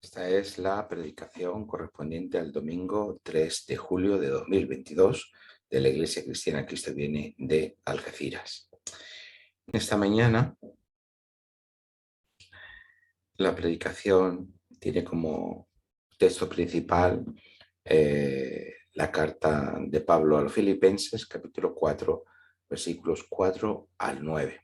Esta es la predicación correspondiente al domingo 3 de julio de 2022 de la Iglesia Cristiana Cristo Viene de Algeciras. Esta mañana la predicación tiene como texto principal la carta de Pablo a los Filipenses, capítulo 4, versículos 4 al 9.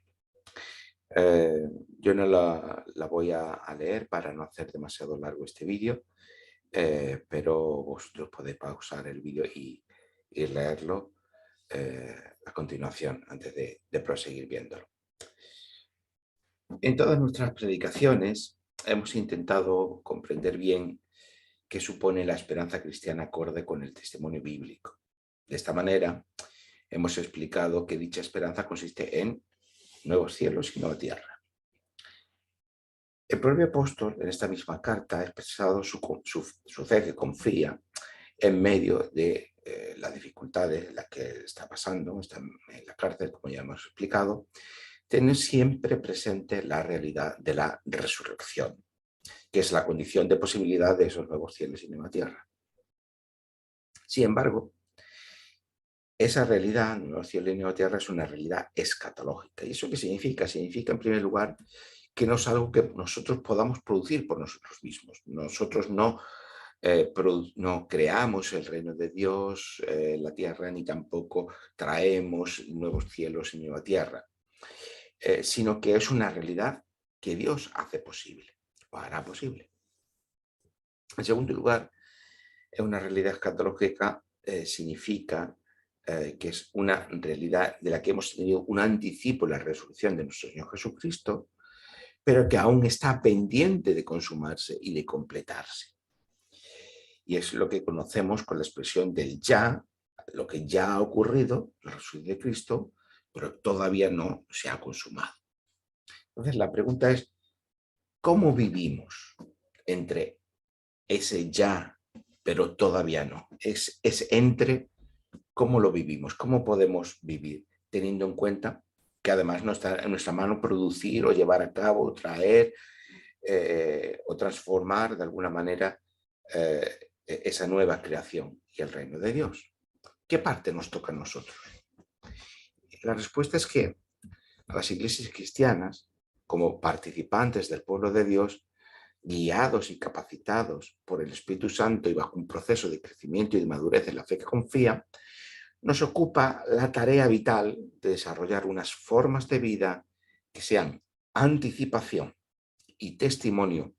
Yo no la voy a leer para no hacer demasiado largo este vídeo, pero vosotros podéis pausar el vídeo y leerlo a continuación antes de proseguir viéndolo. En todas nuestras predicaciones hemos intentado comprender bien qué supone la esperanza cristiana acorde con el testimonio bíblico. De esta manera, hemos explicado que dicha esperanza consiste en nuevos cielos y nueva tierra. El propio apóstol en esta misma carta ha expresado su fe que confía en medio de las dificultades en las que está pasando, está en la cárcel, como ya hemos explicado, tener siempre presente la realidad de la resurrección, que es la condición de posibilidad de esos nuevos cielos y nueva tierra. Sin embargo, esa realidad, nuevos cielos y nueva tierra, es una realidad escatológica. ¿Y eso qué significa? Significa, en primer lugar, que no es algo que nosotros podamos producir por nosotros mismos. Nosotros no creamos el reino de Dios, la tierra, ni tampoco traemos nuevos cielos y nueva tierra, sino que es una realidad que Dios hace posible, o hará posible. En segundo lugar, una realidad escatológica significa que es una realidad de la que hemos tenido un anticipo en la resurrección de nuestro Señor Jesucristo, pero que aún está pendiente de consumarse y de completarse. Y es lo que conocemos con la expresión del ya, lo que ya ha ocurrido, la resurrección de Cristo, pero todavía no se ha consumado. Entonces la pregunta es, ¿cómo vivimos entre ese ya, pero todavía no? Es entre cómo lo vivimos, cómo podemos vivir, teniendo en cuenta que además no está en nuestra mano producir o llevar a cabo, traer o transformar de alguna manera esa nueva creación y el reino de Dios. ¿Qué parte nos toca a nosotros? La respuesta es que a las iglesias cristianas, como participantes del pueblo de Dios, guiados y capacitados por el Espíritu Santo y bajo un proceso de crecimiento y de madurez en la fe que confía, nos ocupa la tarea vital de desarrollar unas formas de vida que sean anticipación y testimonio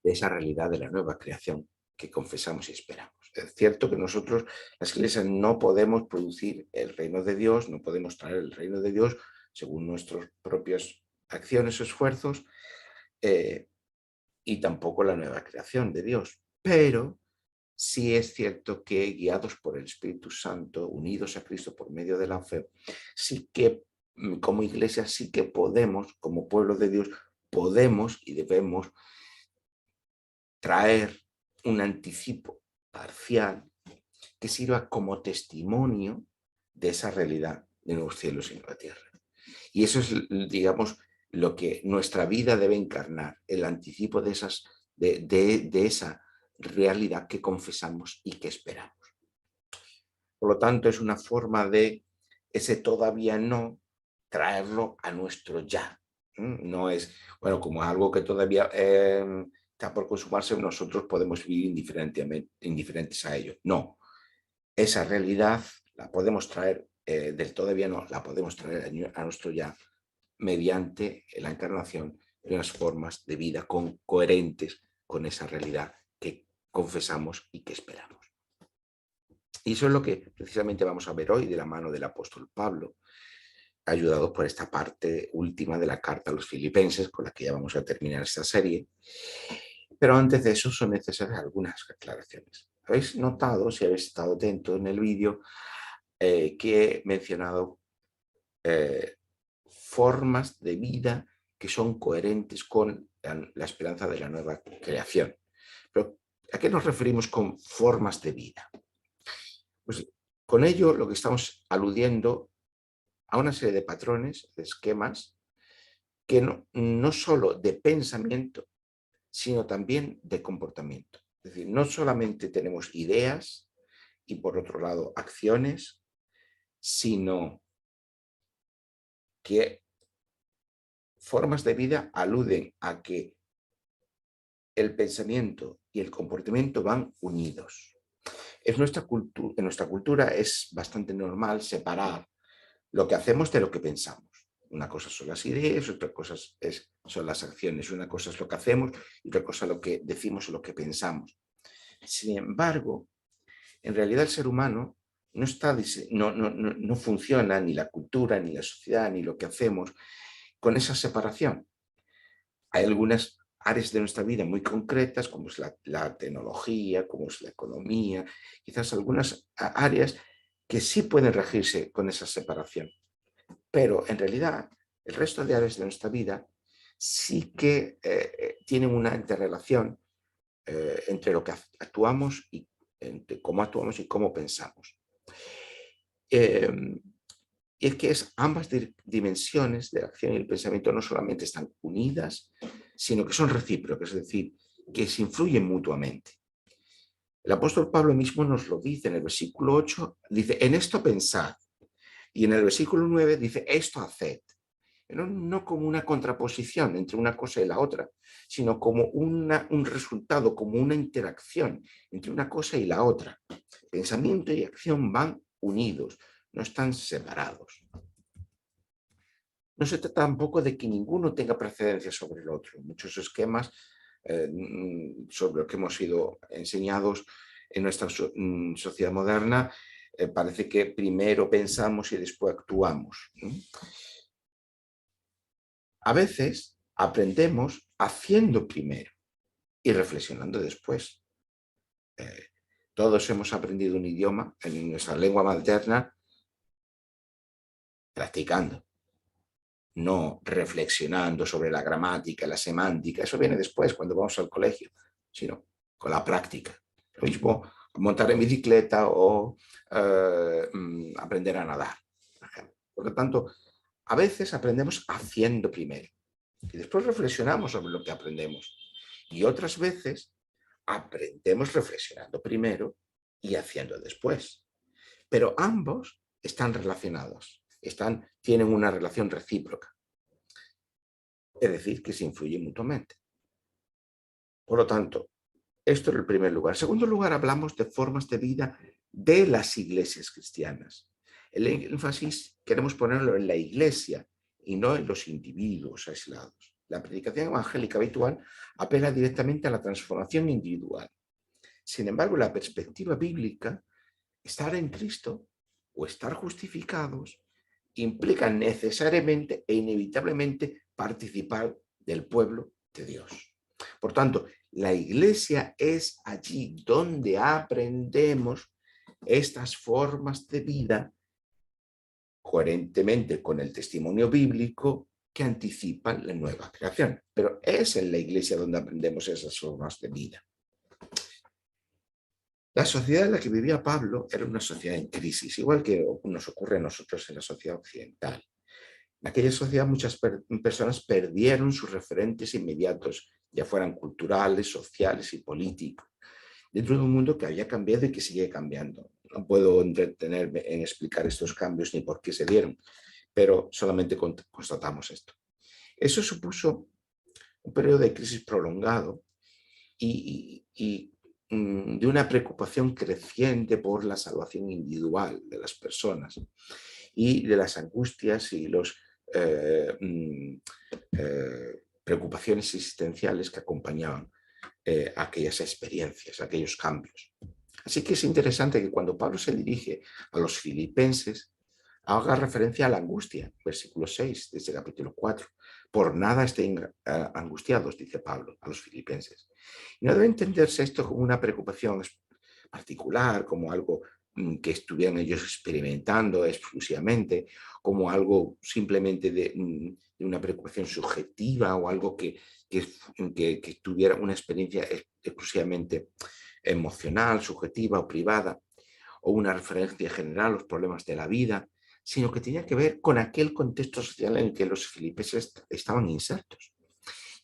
de esa realidad de la nueva creación que confesamos y esperamos. Es cierto que nosotros, las iglesias, no podemos producir el reino de Dios, no podemos traer el reino de Dios según nuestras propias acciones o esfuerzos, y tampoco la nueva creación de Dios. Pero sí es cierto que guiados por el Espíritu Santo, unidos a Cristo por medio de la fe, sí que como iglesia sí que podemos, como pueblo de Dios, podemos y debemos traer un anticipo parcial que sirva como testimonio de esa realidad de nuevos cielos y nueva tierra. Y eso es, digamos, lo que nuestra vida debe encarnar, el anticipo de esa realidad que confesamos y que esperamos. Por lo tanto, es una forma de ese todavía no traerlo a nuestro ya. No es, bueno, como algo que todavía está por consumarse, nosotros podemos vivir indiferentes a ello. No, esa realidad la podemos traer del todavía no, la podemos traer a nuestro ya mediante la encarnación de unas formas de vida coherentes con esa realidad que confesamos y que esperamos. Y eso es lo que precisamente vamos a ver hoy de la mano del apóstol Pablo, ayudado por esta parte última de la carta a los Filipenses, con la que ya vamos a terminar esta serie. Pero antes de eso son necesarias algunas aclaraciones. Habéis notado, si habéis estado atentos en el vídeo, que he mencionado formas de vida que son coherentes con la esperanza de la nueva creación. Pero ¿a qué nos referimos con formas de vida? Pues con ello lo que estamos aludiendo a una serie de patrones, de esquemas, que no solo de pensamiento, sino también de comportamiento. Es decir, no solamente tenemos ideas y por otro lado acciones, sino que formas de vida aluden a que el pensamiento y el comportamiento van unidos. En nuestra cultura es bastante normal separar lo que hacemos de lo que pensamos. Una cosa son las ideas, otra cosa son las acciones. Una cosa es lo que hacemos y otra cosa lo que decimos o lo que pensamos. Sin embargo, en realidad el ser humano no funciona, ni la cultura, ni la sociedad, ni lo que hacemos con esa separación. Hay algunas áreas de nuestra vida muy concretas, como es la tecnología, como es la economía, quizás algunas áreas que sí pueden regirse con esa separación. Pero en realidad el resto de áreas de nuestra vida sí que tienen una interrelación entre lo que actuamos y entre cómo actuamos y cómo pensamos. Y es que ambas dimensiones de la acción y el pensamiento no solamente están unidas, sino que son recíprocas, es decir, que se influyen mutuamente. El apóstol Pablo mismo nos lo dice en el versículo 8, dice, en esto pensad, y en el versículo 9 dice, esto haced. No como una contraposición entre una cosa y la otra, sino como un resultado, como una interacción entre una cosa y la otra. Pensamiento y acción van unidos, no están separados. No se trata tampoco de que ninguno tenga precedencia sobre el otro. Muchos esquemas sobre lo que hemos sido enseñados en nuestra sociedad moderna, parece que primero pensamos y después actuamos. A veces aprendemos haciendo primero y reflexionando después. Todos hemos aprendido un idioma en nuestra lengua materna practicando, no reflexionando sobre la gramática, la semántica. Eso viene después, cuando vamos al colegio, sino con la práctica. Lo mismo montar en bicicleta o aprender a nadar, por ejemplo. Por lo tanto, a veces aprendemos haciendo primero y después reflexionamos sobre lo que aprendemos. Y otras veces aprendemos reflexionando primero y haciendo después. Pero ambos están relacionados, tienen una relación recíproca. Es decir, que se influyen mutuamente. Por lo tanto, esto es el primer lugar. En segundo lugar, hablamos de formas de vida de las iglesias cristianas. El énfasis queremos ponerlo en la iglesia y no en los individuos aislados. La predicación evangélica habitual apela directamente a la transformación individual. Sin embargo, la perspectiva bíblica, estar en Cristo o estar justificados implica necesariamente e inevitablemente participar del pueblo de Dios. Por tanto, la iglesia es allí donde aprendemos estas formas de vida coherentemente con el testimonio bíblico que anticipan la nueva creación. Pero es en la iglesia donde aprendemos esas formas de vida. La sociedad en la que vivía Pablo era una sociedad en crisis, igual que nos ocurre a nosotros en la sociedad occidental. En aquella sociedad muchas personas perdieron sus referentes inmediatos, ya fueran culturales, sociales y políticos, dentro de un mundo que había cambiado y que sigue cambiando. No puedo entretenerme en explicar estos cambios ni por qué se dieron, pero solamente constatamos esto. Eso supuso un periodo de crisis prolongado y de una preocupación creciente por la salvación individual de las personas y de las angustias y los preocupaciones existenciales que acompañaban aquellas experiencias, aquellos cambios. Así que es interesante que cuando Pablo se dirige a los filipenses, haga referencia a la angustia, versículo 6 de este capítulo 4. Por nada estén angustiados, dice Pablo a los filipenses. Y no debe entenderse esto como una preocupación particular, como algo que estuvieran ellos experimentando exclusivamente, como algo simplemente de una preocupación subjetiva o algo que tuviera una experiencia exclusivamente emocional, subjetiva o privada, o una referencia general a los problemas de la vida, sino que tenía que ver con aquel contexto social en el que los filipenses estaban insertos.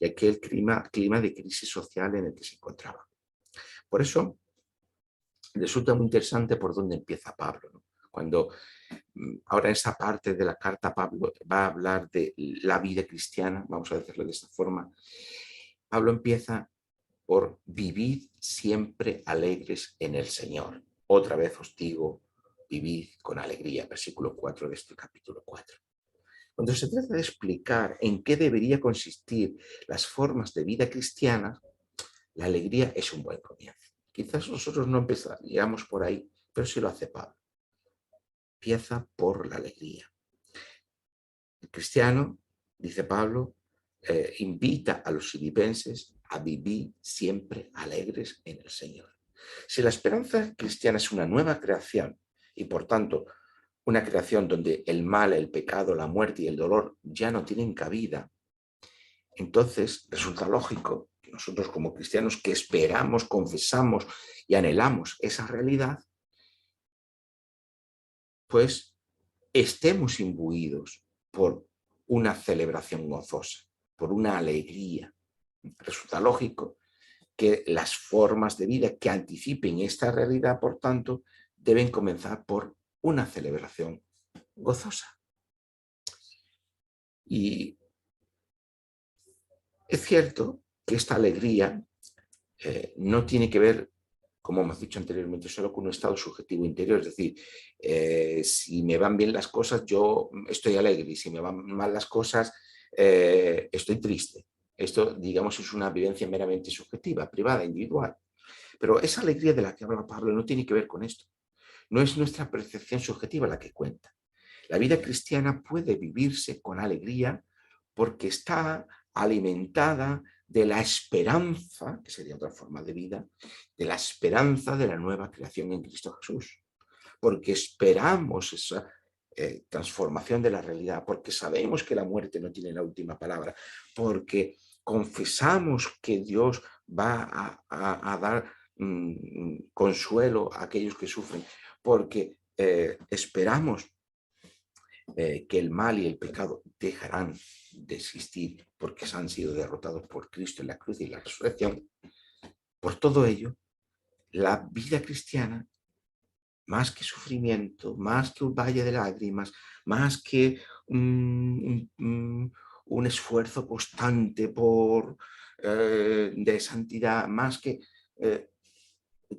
y aquel clima de crisis social en el que se encontraba. Por eso resulta muy interesante por dónde empieza Pablo, ¿no? Cuando ahora en esta parte de la carta Pablo va a hablar de la vida cristiana, vamos a decirlo de esta forma. Pablo empieza por vivid siempre alegres en el Señor. Otra vez os digo, vivid con alegría, versículo 4 de este capítulo 4. Cuando se trata de explicar en qué debería consistir las formas de vida cristiana, la alegría es un buen comienzo. Quizás nosotros no empezaríamos por ahí, pero sí lo hace Pablo. Empieza por la alegría. El cristiano, dice Pablo, invita a los filipenses a vivir siempre alegres en el Señor. Si la esperanza cristiana es una nueva creación y por tanto una creación donde el mal, el pecado, la muerte y el dolor ya no tienen cabida, entonces resulta lógico que nosotros como cristianos que esperamos, confesamos y anhelamos esa realidad, pues estemos imbuidos por una celebración gozosa, por una alegría. Resulta lógico que las formas de vida que anticipen esta realidad, por tanto, deben comenzar por una celebración gozosa. Y es cierto que esta alegría no tiene que ver, como hemos dicho anteriormente, solo con un estado subjetivo interior. Es decir, si me van bien las cosas, yo estoy alegre, y si me van mal las cosas, estoy triste. Esto, digamos, es una vivencia meramente subjetiva, privada, individual. Pero esa alegría de la que habla Pablo no tiene que ver con esto. No es nuestra percepción subjetiva la que cuenta. La vida cristiana puede vivirse con alegría porque está alimentada de la esperanza, que sería otra forma de vida, de la esperanza de la nueva creación en Cristo Jesús. Porque esperamos esa transformación de la realidad, porque sabemos que la muerte no tiene la última palabra, porque confesamos que Dios va a dar consuelo a aquellos que sufren, porque esperamos que el mal y el pecado dejarán de existir porque han sido derrotados por Cristo en la cruz y la resurrección. Por todo ello, la vida cristiana, más que sufrimiento, más que un valle de lágrimas, más que un esfuerzo constante de santidad, más que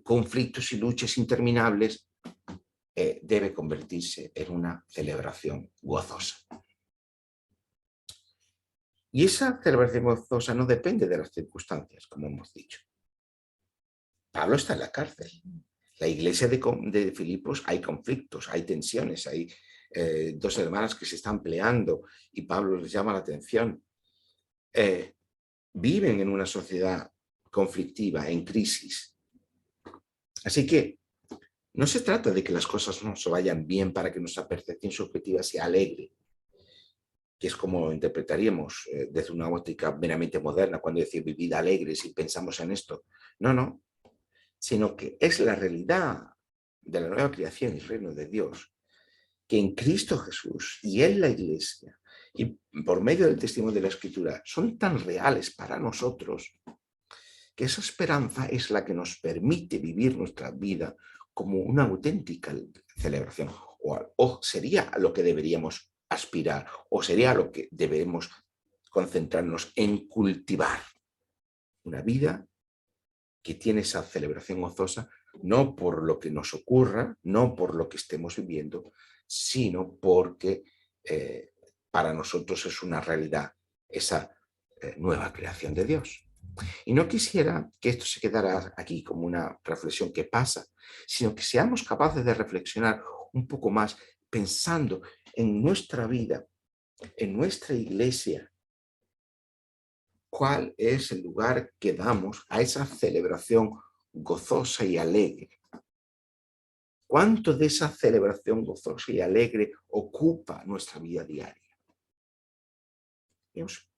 conflictos y luchas interminables, debe convertirse en una celebración gozosa. Y esa celebración gozosa no depende de las circunstancias, como hemos dicho. Pablo está en la cárcel. La iglesia de Filipos hay conflictos, hay tensiones, hay dos hermanas que se están peleando y Pablo les llama la atención. Viven en una sociedad conflictiva, en crisis. Así que no se trata de que las cosas no se vayan bien para que nuestra percepción subjetiva sea alegre, que es como interpretaríamos desde una óptica meramente moderna cuando decimos vivir alegres y pensamos en esto. No, no, sino que es la realidad de la nueva creación y el reino de Dios, que en Cristo Jesús y en la Iglesia y por medio del testimonio de la Escritura son tan reales para nosotros que esa esperanza es la que nos permite vivir nuestra vida como una auténtica celebración, o sería a lo que deberíamos aspirar, o sería a lo que debemos concentrarnos en cultivar. Una vida que tiene esa celebración gozosa, no por lo que nos ocurra, no por lo que estemos viviendo, sino porque para nosotros es una realidad esa nueva creación de Dios. Y no quisiera que esto se quedara aquí como una reflexión que pasa, sino que seamos capaces de reflexionar un poco más pensando en nuestra vida, en nuestra iglesia, cuál es el lugar que damos a esa celebración gozosa y alegre. ¿Cuánto de esa celebración gozosa y alegre ocupa nuestra vida diaria? Y os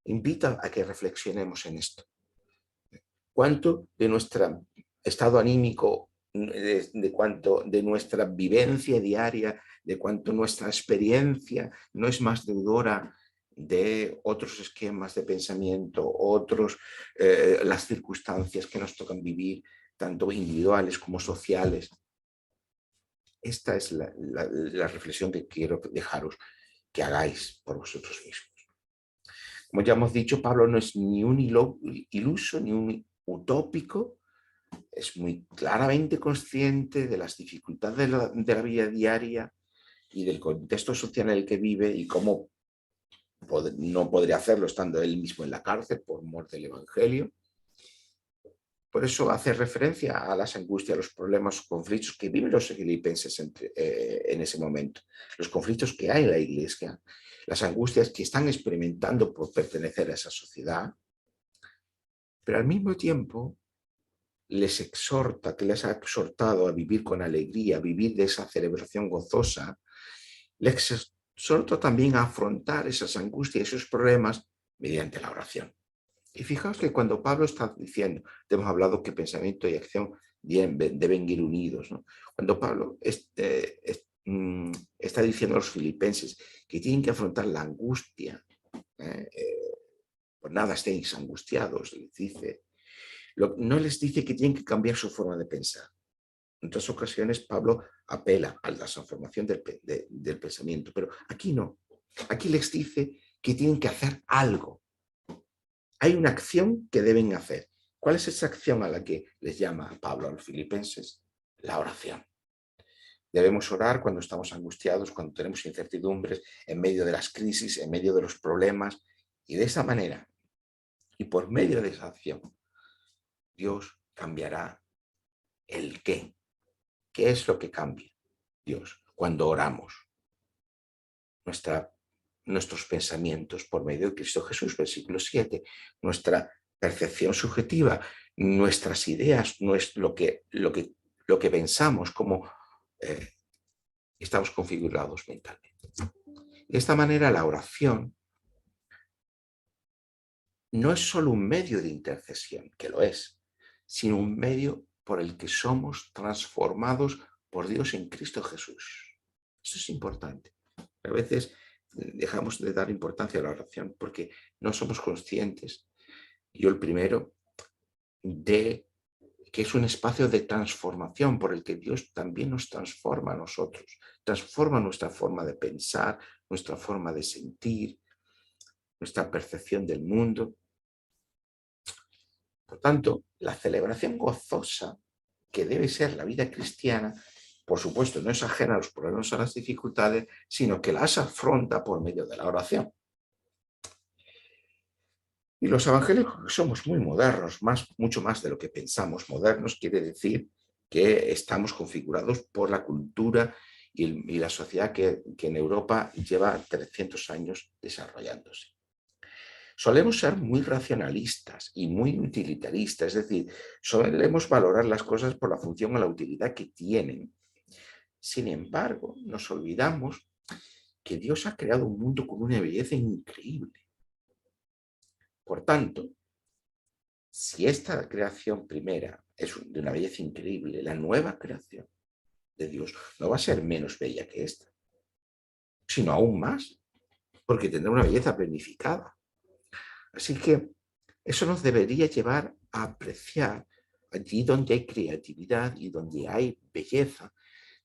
invito a que reflexionemos en esto. ¿Cuánto de nuestro estado anímico, de nuestra vivencia diaria, de cuánto nuestra experiencia no es más deudora de otros esquemas de pensamiento, las circunstancias que nos tocan vivir, tanto individuales como sociales. Esta es la reflexión que quiero dejaros, que hagáis por vosotros mismos. Como ya hemos dicho, Pablo no es ni un iluso ni un utópico, es muy claramente consciente de las dificultades de la vida diaria y del contexto social en el que vive y cómo no podría hacerlo estando él mismo en la cárcel por mor del Evangelio. Por eso hace referencia a las angustias, los problemas, los conflictos que viven los filipenses en ese momento, los conflictos que hay en la iglesia, las angustias que están experimentando por pertenecer a esa sociedad, pero al mismo tiempo les exhorta, que les ha exhortado a vivir con alegría, a vivir de esa celebración gozosa, les exhorta también a afrontar esas angustias y esos problemas mediante la oración. Y fijaos que cuando Pablo está diciendo, te hemos hablado que pensamiento y acción deben ir unidos, ¿no? Cuando Pablo está diciendo a los filipenses que tienen que afrontar la angustia, por nada estéis angustiados, les dice, no les dice que tienen que cambiar su forma de pensar. En otras ocasiones Pablo apela a la transformación del pensamiento, pero aquí no. Aquí les dice que tienen que hacer algo. Hay una acción que deben hacer. ¿Cuál es esa acción a la que les llama Pablo a los filipenses? La oración. Debemos orar cuando estamos angustiados, cuando tenemos incertidumbres, en medio de las crisis, en medio de los problemas. Y de esa manera, y por medio de esa acción, Dios cambiará el qué. ¿Qué es lo que cambia Dios cuando oramos? Nuestros pensamientos por medio de Cristo Jesús, versículo 7, nuestra percepción subjetiva, nuestras ideas, lo que pensamos, cómo estamos configurados mentalmente. De esta manera, la oración no es solo un medio de intercesión, que lo es, sino un medio por el que somos transformados por Dios en Cristo Jesús. Esto es importante. A veces dejamos de dar importancia a la oración porque no somos conscientes, yo el primero, de que es un espacio de transformación por el que Dios también nos transforma a nosotros, transforma nuestra forma de pensar, nuestra forma de sentir, nuestra percepción del mundo. Por tanto, la celebración gozosa que debe ser la vida cristiana, por supuesto, no es ajena a los problemas o a las dificultades, sino que las afronta por medio de la oración. Y los evangélicos somos muy modernos, mucho más de lo que pensamos. Modernos quiere decir que estamos configurados por la cultura y la sociedad que en Europa lleva 300 años desarrollándose. Solemos ser muy racionalistas y muy utilitaristas, es decir, solemos valorar las cosas por la función o la utilidad que tienen. Sin embargo, nos olvidamos que Dios ha creado un mundo con una belleza increíble. Por tanto, si esta creación primera es de una belleza increíble, la nueva creación de Dios no va a ser menos bella que esta, sino aún más, porque tendrá una belleza planificada. Así que eso nos debería llevar a apreciar allí donde hay creatividad y donde hay belleza.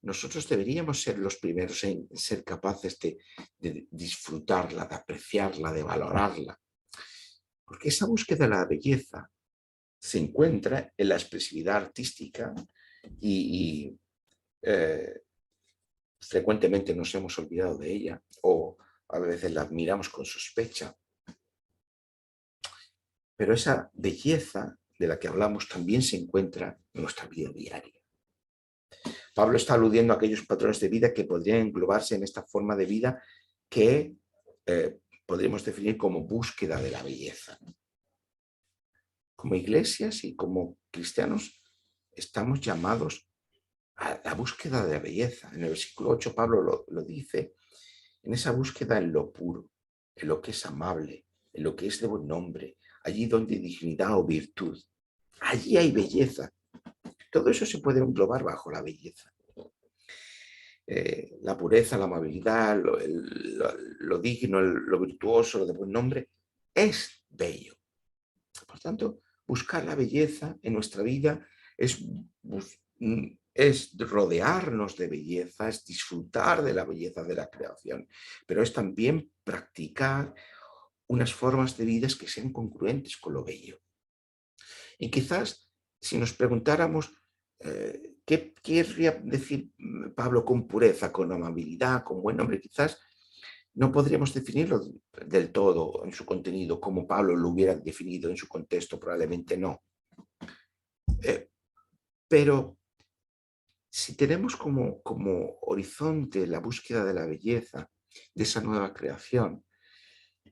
Nosotros deberíamos ser los primeros en ser capaces de disfrutarla, de apreciarla, de valorarla. Porque esa búsqueda de la belleza se encuentra en la expresividad artística y frecuentemente nos hemos olvidado de ella o a veces la admiramos con sospecha. Pero esa belleza de la que hablamos también se encuentra en nuestra vida diaria. Pablo está aludiendo a aquellos patrones de vida que podrían englobarse en esta forma de vida que podríamos definir como búsqueda de la belleza. Como iglesias y como cristianos estamos llamados a la búsqueda de la belleza. En el versículo 8 Pablo lo dice, en esa búsqueda en lo puro, en lo que es amable, en lo que es de buen nombre, allí donde hay dignidad o virtud. Allí hay belleza. Todo eso se puede englobar bajo la belleza. la pureza, la amabilidad, lo digno, lo virtuoso, lo de buen nombre, es bello. Por tanto, buscar la belleza en nuestra vida es, es rodearnos de belleza, es disfrutar de la belleza de la creación, pero es también practicar unas formas de vida que sean congruentes con lo bello. Y quizás si nos preguntáramos qué querría decir Pablo con pureza, con amabilidad, con buen nombre, quizás no podríamos definirlo del todo en su contenido como Pablo lo hubiera definido en su contexto, probablemente no. Pero si tenemos como horizonte la búsqueda de la belleza, de esa nueva creación,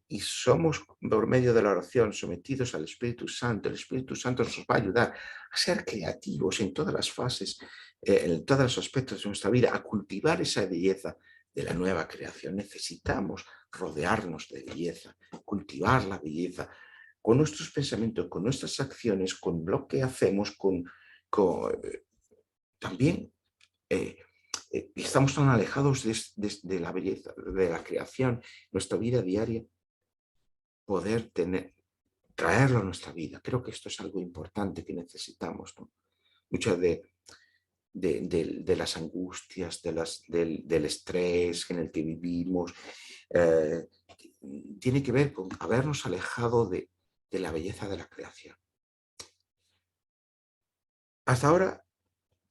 y somos por medio de la oración sometidos al Espíritu Santo, el Espíritu Santo nos va a ayudar a ser creativos en todas las fases, en todos los aspectos de nuestra vida, a cultivar esa belleza de la nueva creación. Necesitamos rodearnos de belleza, cultivar la belleza con nuestros pensamientos, con nuestras acciones, con lo que hacemos, también estamos tan alejados de la belleza, de la creación, nuestra vida diaria, poder traerlo a nuestra vida. Creo que esto es algo importante que necesitamos, ¿no? Muchas de las angustias, del estrés en el que vivimos, tiene que ver con habernos alejado de la belleza de la creación. Hasta ahora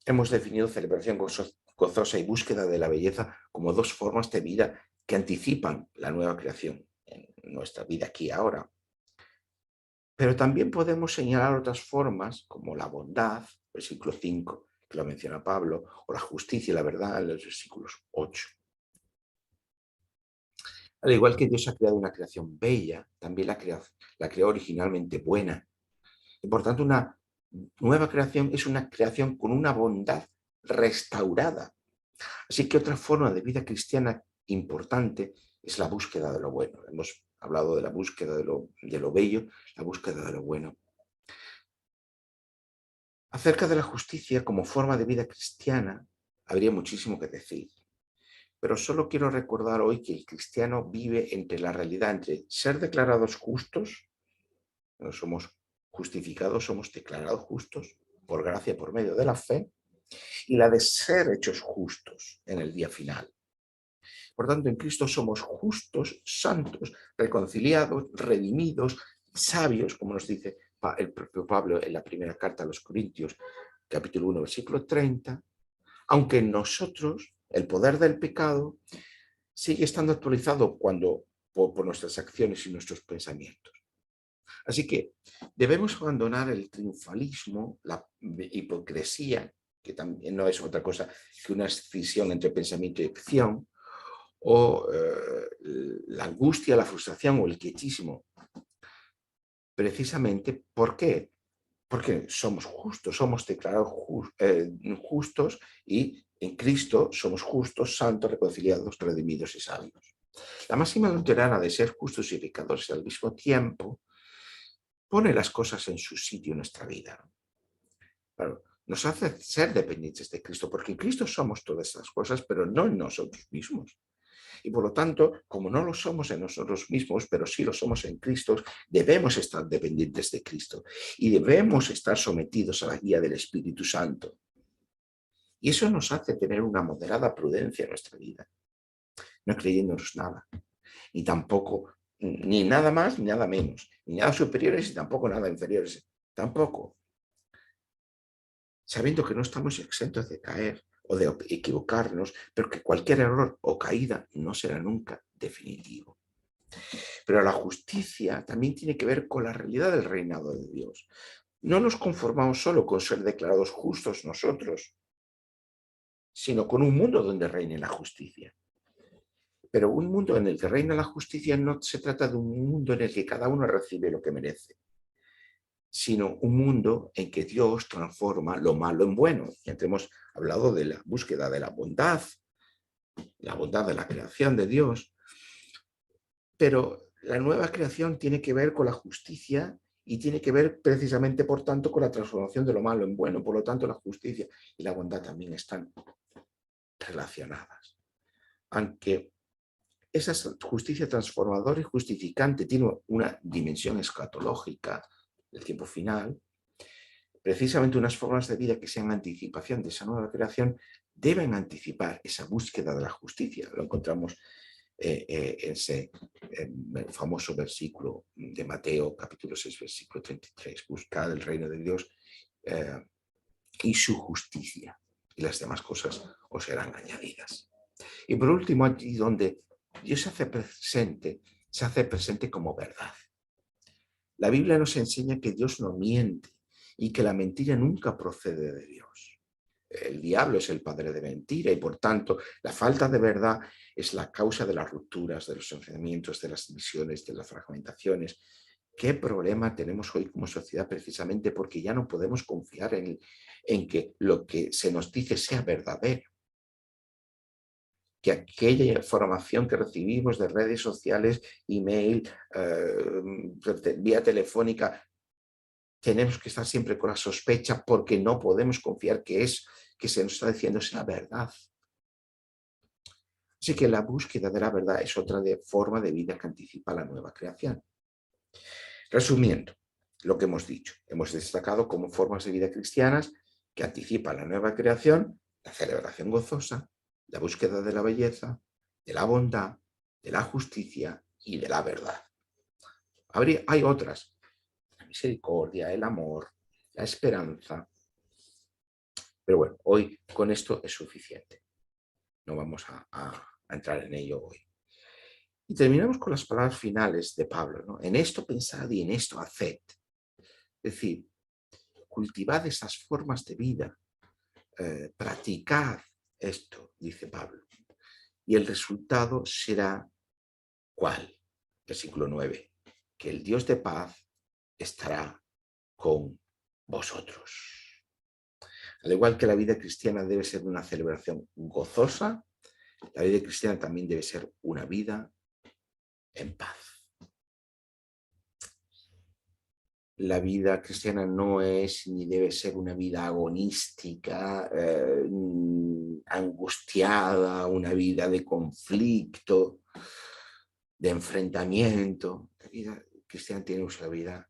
hemos definido celebración gozosa y búsqueda de la belleza como dos formas de vida que anticipan la nueva creación en nuestra vida aquí y ahora. Pero también podemos señalar otras formas como la bondad, versículo 5, que lo menciona Pablo, o la justicia y la verdad en los versículos 8. Al igual que Dios ha creado una creación bella, también la creó originalmente buena. Y por tanto, una nueva creación es una creación con una bondad restaurada. Así que otra forma de vida cristiana importante es la búsqueda de lo bueno. Hemos hablado de la búsqueda de lo bello, la búsqueda de lo bueno. Acerca de la justicia como forma de vida cristiana, habría muchísimo que decir, pero solo quiero recordar hoy que el cristiano vive entre la realidad entre ser declarados justos, no somos justificados, somos declarados justos por gracia, por medio de la fe, y la de ser hechos justos en el día final. Por tanto, en Cristo somos justos, santos, reconciliados, redimidos, sabios, como nos dice el propio Pablo en la primera carta a los Corintios, capítulo 1, versículo 30, aunque en nosotros el poder del pecado sigue estando actualizado por nuestras acciones y nuestros pensamientos. Así que debemos abandonar el triunfalismo, la hipocresía, que también no es otra cosa que una escisión entre pensamiento y acción, o la angustia, la frustración o el quietismo. Precisamente, ¿por qué? Porque somos justos, somos declarados justos y en Cristo somos justos, santos, reconciliados, redimidos y sabios. La máxima luterana de ser justos y pecadores al mismo tiempo pone las cosas en su sitio en nuestra vida. Claro, nos hace ser dependientes de Cristo, porque en Cristo somos todas estas cosas, pero no en nosotros mismos. Y por lo tanto, como no lo somos en nosotros mismos, pero sí lo somos en Cristo, debemos estar dependientes de Cristo y debemos estar sometidos a la guía del Espíritu Santo. Y eso nos hace tener una moderada prudencia en nuestra vida, no creyéndonos nada, ni tampoco, ni nada más, ni nada menos, ni nada superiores y tampoco nada inferiores, tampoco. Sabiendo que no estamos exentos de caer o de equivocarnos, pero que cualquier error o caída no será nunca definitivo. Pero la justicia también tiene que ver con la realidad del reinado de Dios. No nos conformamos solo con ser declarados justos nosotros, sino con un mundo donde reine la justicia. Pero un mundo en el que reina la justicia no se trata de un mundo en el que cada uno recibe lo que merece, sino un mundo en que Dios transforma lo malo en bueno. Ya hemos hablado de la búsqueda de la bondad de la creación de Dios, pero la nueva creación tiene que ver con la justicia y tiene que ver precisamente, por tanto, con la transformación de lo malo en bueno. Por lo tanto, la justicia y la bondad también están relacionadas. aunque esa justicia transformadora y justificante tiene una dimensión escatológica del tiempo final, precisamente unas formas de vida que sean anticipación de esa nueva creación deben anticipar esa búsqueda de la justicia. Lo encontramos en ese famoso versículo de Mateo, capítulo 6, versículo 33. Buscad el reino de Dios y su justicia, y las demás cosas os serán añadidas. Y por último, aquí donde Dios se hace presente como verdad. La Biblia nos enseña que Dios no miente y que la mentira nunca procede de Dios. El diablo es el padre de mentira y por tanto la falta de verdad es la causa de las rupturas, de los enfrentamientos, de las divisiones, de las fragmentaciones. ¿Qué problema tenemos hoy como sociedad precisamente porque ya no podemos confiar en que lo que se nos dice sea verdadero? Que aquella información que recibimos de redes sociales, email, vía telefónica, tenemos que estar siempre con la sospecha porque no podemos confiar que se nos está diciendo sea verdad. Así que la búsqueda de la verdad es otra forma de vida que anticipa la nueva creación. Resumiendo lo que hemos destacado como formas de vida cristianas que anticipan la nueva creación, la celebración gozosa, la búsqueda de la belleza, de la bondad, de la justicia y de la verdad. Hay otras, la misericordia, el amor, la esperanza, pero bueno, hoy con esto es suficiente. No vamos a entrar en ello hoy. Y terminamos con las palabras finales de Pablo, ¿no? En esto pensad y en esto haced. Es decir, cultivad esas formas de vida, practicad esto, dice Pablo. Y el resultado será, ¿cuál? Versículo 9, que el Dios de paz estará con vosotros. Al igual que la vida cristiana debe ser una celebración gozosa, la vida cristiana también debe ser una vida en paz. La vida cristiana no es ni debe ser una vida agonística, angustiada, una vida de conflicto, de enfrentamiento. La vida cristiana tiene una vida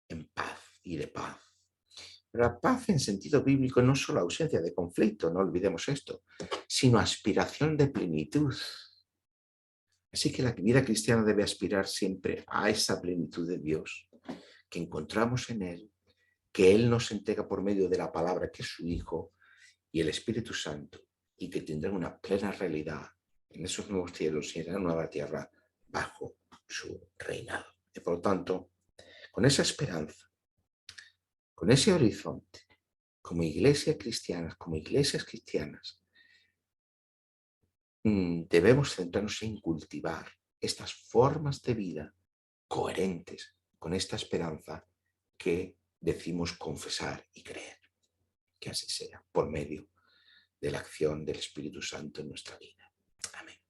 en paz y de paz. Pero la paz en sentido bíblico no es solo ausencia de conflicto, no olvidemos esto, sino aspiración de plenitud. Así que la vida cristiana debe aspirar siempre a esa plenitud de Dios que encontramos en Él, que Él nos entrega por medio de la palabra que es su Hijo y el Espíritu Santo, y que tendrá una plena realidad en esos nuevos cielos y en la nueva tierra bajo su reinado. Y por lo tanto, con esa esperanza, con ese horizonte, como iglesias cristianas, debemos centrarnos en cultivar estas formas de vida coherentes con esta esperanza que decimos confesar y creer. Que así sea, por medio de la acción del Espíritu Santo en nuestra vida. Amén.